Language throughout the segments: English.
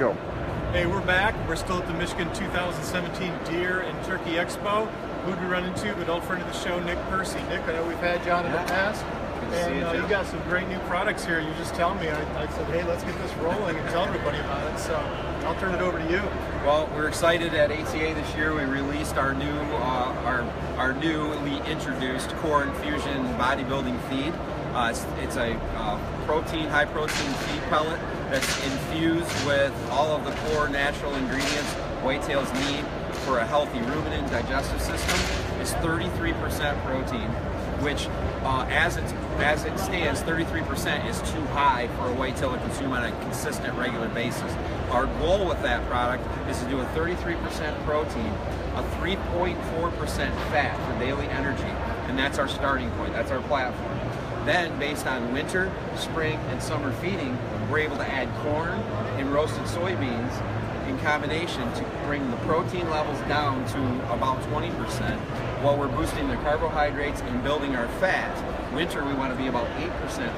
go. Hey, we're back. We're still at the Michigan 2017 Deer and Turkey Expo. Who'd we run into but old friend of the show, Nick Percy. Nick, I know we've had you on in the past. And you got some great new products here. You just tell me. I said, hey, let's get this rolling and tell everybody about it. So I'll turn it over to you. Well, we're excited at ATA this year. We released our new, our newly introduced Core Infusion bodybuilding feed. It's a high protein feed pellet that's infused with all of the core natural ingredients whitetails need for a healthy ruminant digestive system. It's 33% protein, which as it stands, 33% is too high for a whitetail to consume on a consistent, regular basis. Our goal with that product is to do a 33% protein, a 3.4% fat for daily energy, and that's our starting point, that's our platform. Then, based on winter, spring, and summer feeding, we're able to add corn and roasted soybeans in combination to bring the protein levels down to about 20% while we're boosting the carbohydrates and building our fat. Winter, we want to be about 8%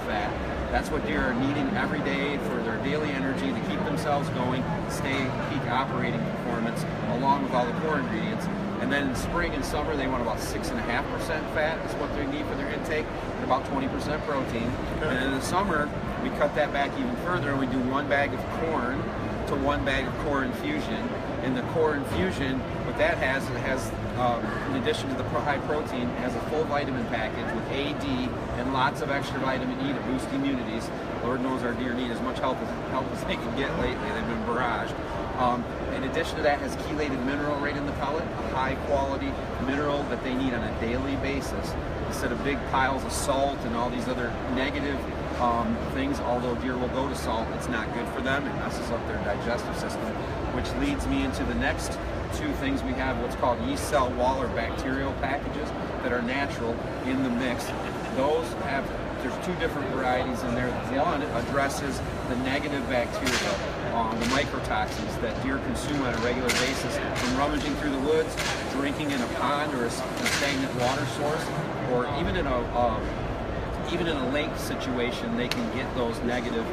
fat. That's what deer are needing every day for their daily energy to keep themselves going, stay peak operating performance, along with all the core ingredients. And then in spring and summer, they want about 6.5% fat is what they need for their intake, and about 20% protein. And in the summer, we cut that back even further, and we do 1 bag of corn to 1 bag of Core Infusion. And the Core Infusion, what that has, it has, in addition to the high protein, it has a full vitamin package with A, D, and lots of extra vitamin E to boost immunities. Lord knows our deer need as much help as they can get lately. They've been barraged. In addition to that, has chelated mineral right in the pellet, a high quality mineral that they need on a daily basis, instead of big piles of salt and all these other negative things. Although deer will go to salt, it's not good for them. It messes up their digestive system, which leads me into the next two things. We have what's called yeast cell wall or bacterial packages that are natural in the mix. Those have, there's two different varieties in there. One addresses the negative bacteria, the mycotoxins that deer consume on a regular basis from rummaging through the woods, drinking in a pond or a stagnant water source, or even in a lake situation. They can get those negative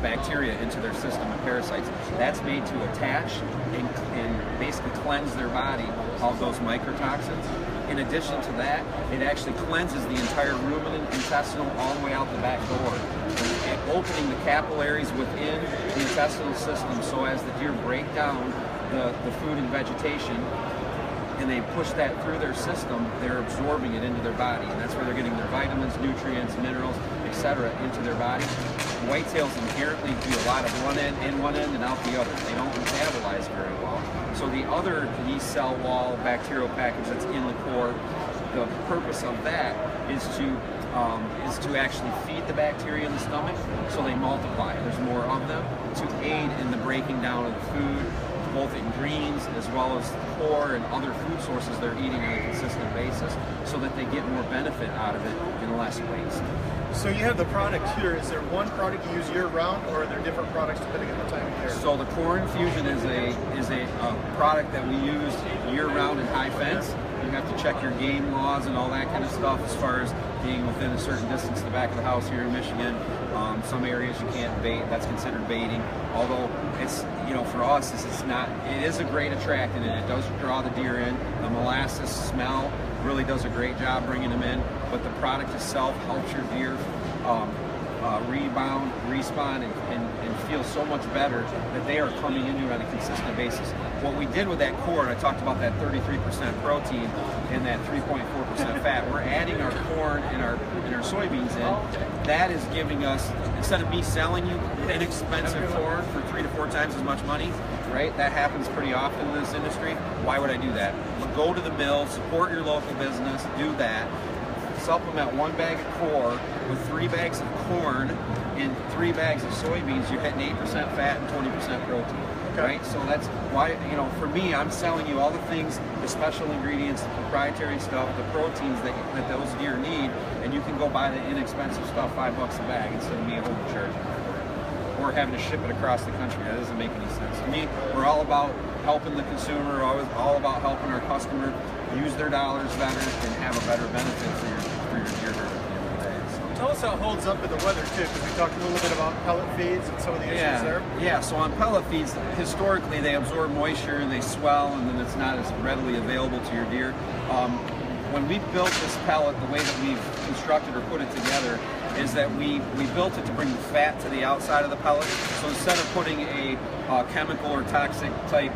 bacteria into their system and parasites. That's made to attach and basically cleanse their body of those mycotoxins. In addition to that, it actually cleanses the entire ruminant intestinal all the way out the back door, and opening the capillaries within the intestinal system so as the deer break down the food and vegetation, and they push that through their system, they're absorbing it into their body, and that's where they're getting their vitamins, nutrients, minerals, etc. into their body. Whitetails inherently do a lot of one end and out the other. They don't metabolize very well. So the other yeast cell wall bacterial package that's in the core, the purpose of that is to actually feed the bacteria in the stomach so they multiply. There's more of them to aid in the breaking down of the food, both in greens as well as core and other food sources they're eating on a consistent basis, so that they get more benefit out of it and less waste. So you have the product here. Is there one product you use year-round, or are there different products depending on the time of year? So the Core Infusion is a product that we use year-round in high fence. You have to check your game laws and all that kind of stuff as far as being within a certain distance to the back of the house here in Michigan. Some areas you can't bait, that's considered baiting. Although it's, for us, it is a great attractant, and it does draw the deer in. The molasses smell really does a great job bringing them in, but the product itself helps your deer rebound, respawn, and feel so much better that they are coming into it on a consistent basis. What we did with that core, and I talked about that 33% protein and that 3.4% fat, we're adding our corn and our soybeans in. That is giving us, instead of me selling you inexpensive corn for 3 to 4 times as much money, right? That happens pretty often in this industry. Why would I do that? Go to the mill, support your local business, do that. Supplement 1 bag of core with 3 bags of corn and 3 bags of soybeans. You're hitting 8% fat and 20% protein. Okay. Right? So that's why, for me, I'm selling you all the things, the special ingredients, the proprietary stuff, the proteins that those deer need, and you can go buy the inexpensive stuff, $5 a bag, instead of me holding charge or having to ship it across the country. That doesn't make any sense. To me, we're all about helping the consumer, all about helping our customer use their dollars better and have a better benefit for your deer herd at the end of the day. So. tell us how it holds up in the weather too, because we talked a little bit about pellet feeds and some of the issues there. Yeah, so on pellet feeds, historically they absorb moisture and they swell, and then it's not as readily available to your deer. When we built this pellet, the way that we've constructed or put it together is that we built it to bring the fat to the outside of the pellet. So instead of putting a chemical or toxic type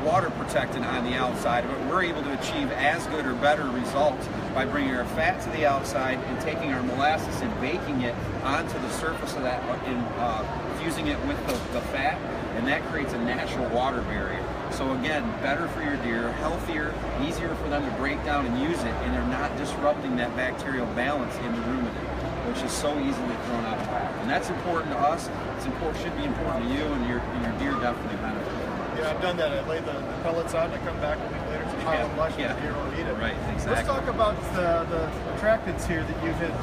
water protectant on the outside of it, we're able to achieve as good or better results by bringing our fat to the outside and taking our molasses and baking it onto the surface of that and fusing it with the fat, and that creates a natural water barrier. So again, better for your deer, healthier, easier for them to break down and use it, and they're not disrupting that bacterial balance in the ruminant, which is so easily thrown out of whack. And that's important to us. It's important, should be important to you, and your deer definitely benefit from it. Yeah, I've done that. I lay the pellets on, I come back a week later, it's a pile of mush, and the deer don't eat it. Right, exactly. Let's talk about the attractants here that you had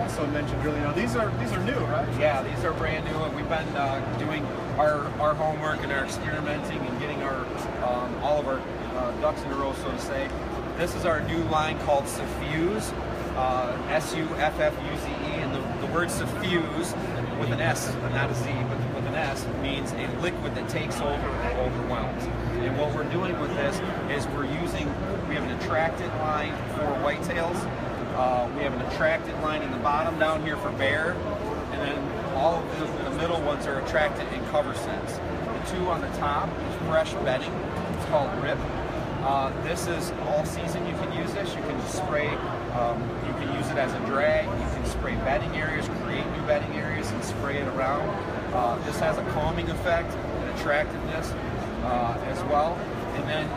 also mentioned earlier. Now, these are new, right? Yeah, these are brand new. We've been doing our homework and our experimenting and getting our all of our ducks in a row, so to say. This is our new line called Suffuse, S-U-F-F-U-Z-E, and the word suffuse with an S, not a Z, but with an S, means a liquid that takes over or overwhelms. And what we're doing with this is we have an attractant line for whitetails, we have an attractant line in the bottom down here for bear, and then all of the middle ones are attractant and cover scents. The two on the top is fresh bedding. It's called RIP. This is all season. You can use this. You can spray. You can use it as a drag. You can spray bedding areas, create new bedding areas, and spray it around. This has a calming effect and attractiveness as well. And then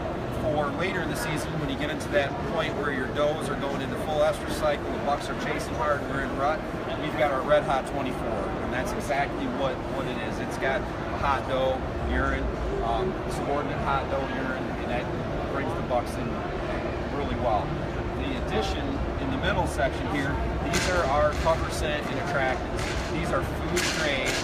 for later in the season, when you get into that point where your does are going into full estrus cycle, the bucks are chasing hard, and we're in rut, we've got our Red Hot 24, and that's exactly what it is. It's got hot doe urine, subordinate hot doe urine, and that brings the bucks in really well. The addition in the middle section here, these are our cover scent and attractants. These are food grade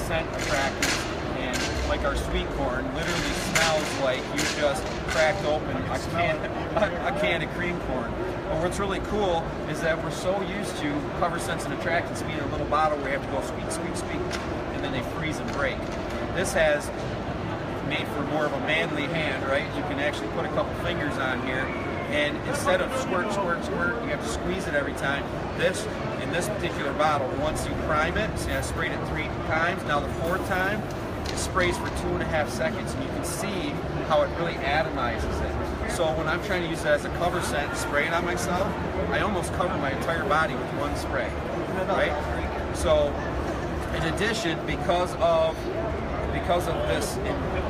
scent attractants, and like our sweet corn, literally smells like you just cracked open a can of cream corn. But what's really cool is that we're so used to cover scents and attractants being in a little bottle where you have to go squeak, squeak, squeak, and then they freeze and break. This has made for more of a manly hand, right? You can actually put a couple fingers on here, and instead of squirt, squirt, squirt, you have to squeeze it every time. In this particular bottle, once you prime it, see I sprayed it 3 times, now the 4th time, it sprays for 2.5 seconds, and you can see how it really atomizes it. So when I'm trying to use it as a cover scent, spray it on myself, I almost cover my entire body with one spray, right? So in addition, because of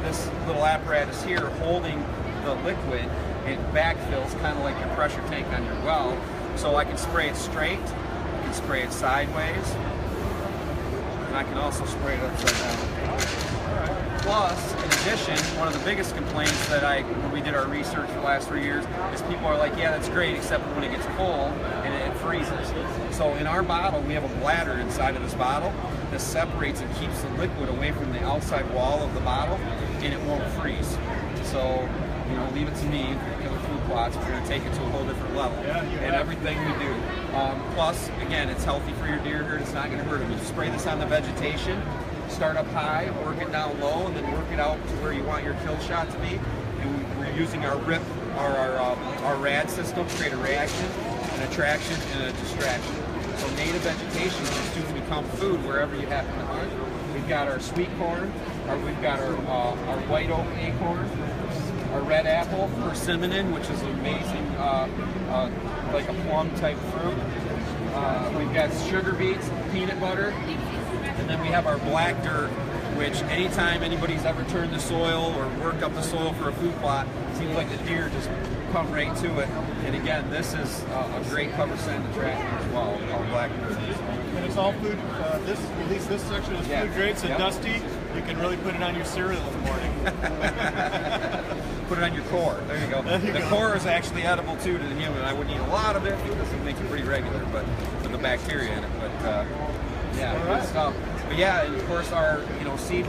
this little apparatus here holding the liquid, it backfills kind of like your pressure tank on your well. So I can spray it straight, I can spray it sideways, and I can also spray it upside down. Plus, in addition, one of the biggest complaints that when we did our research for the last 3 years is people are like, yeah, that's great, except when it gets full and it freezes. So in our bottle, we have a bladder inside of this bottle that separates and keeps the liquid away from the outside wall of the bottle, and it won't freeze. So, leave it to me, Keller food plots, we're going to take it to a whole different level. And everything we do. Plus, again, it's healthy for your deer herd. It's not going to hurt them. You spray this on the vegetation, start up high, work it down low, and then work it out to where you want your kill shot to be. And we're using our RIP, our RAD system to create a reaction, an attraction, and a distraction. So native vegetation can soon become food wherever you happen to hunt. We've got our sweet corn, we've got our white oak acorn, our red apple, persimmon, which is amazing, like a plum type fruit. We've got sugar beets, peanut butter, and then we have our black dirt, which anytime anybody's ever turned the soil or worked up the soil for a food plot, it seems like the deer just come right to it. And again, this is a great cover scent attractant as well, called black dirt. And it's all food, at least this section is food grade, so dusty, you can really put it on your cereal in the morning. Put it on your core. There you go. The core is actually edible too to the human. I wouldn't eat a lot of it because it makes it pretty regular, but with the bacteria in it. But good stuff. But yeah, and of course our seed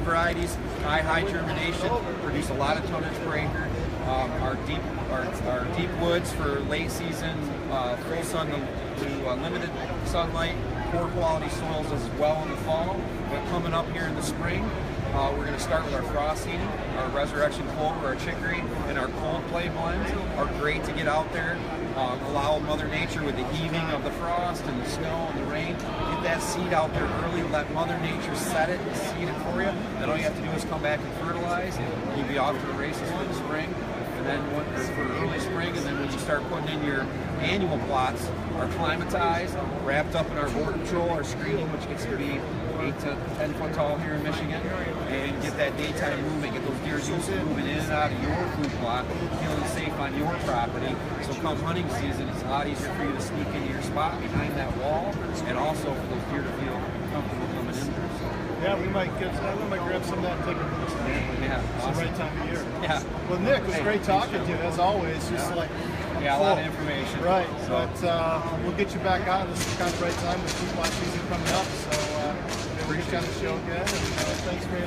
varieties, high germination, produce a lot of tonnage per acre. our deep woods for late season, full sun to limited sunlight, poor quality soils as well in the fall. But coming up here in the spring, we're going to start with our frost heating. Our Resurrection Clover, our Chicory, and our Cold Play blends are great to get out there, allow Mother Nature with the heaving of the frost and the snow and the rain, get that seed out there early, let Mother Nature set it and seed it for you. Then all you have to do is come back and fertilize, and you'll be off to the races for the spring. And then for early spring, and then when you start putting in your annual plots, are climatized, wrapped up in our border patrol, our screening, which gets to be 8 to 10 foot tall here in Michigan, and get that daytime movement, get those deer used to moving in and out of your food plot, feeling safe on your property. So come hunting season, it's a lot easier for you to sneak into your spot behind that wall, and also for those deer to feel comfortable coming in there. So. Yeah, we might grab some of that and take a look. Yeah, it's awesome. the right time of year. Yeah. Well, Nick, it was great talking to you as always. Just like a lot of information. Right. So. But we'll get you back on. This is kind of the right time with food plot season coming up. So we'll get you on the show again. And thanks for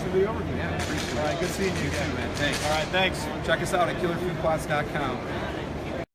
the overview. Yeah, appreciate it. All right, good seeing you again. Too, man. Thanks. All right, thanks. Check us out at killerfoodplots.com.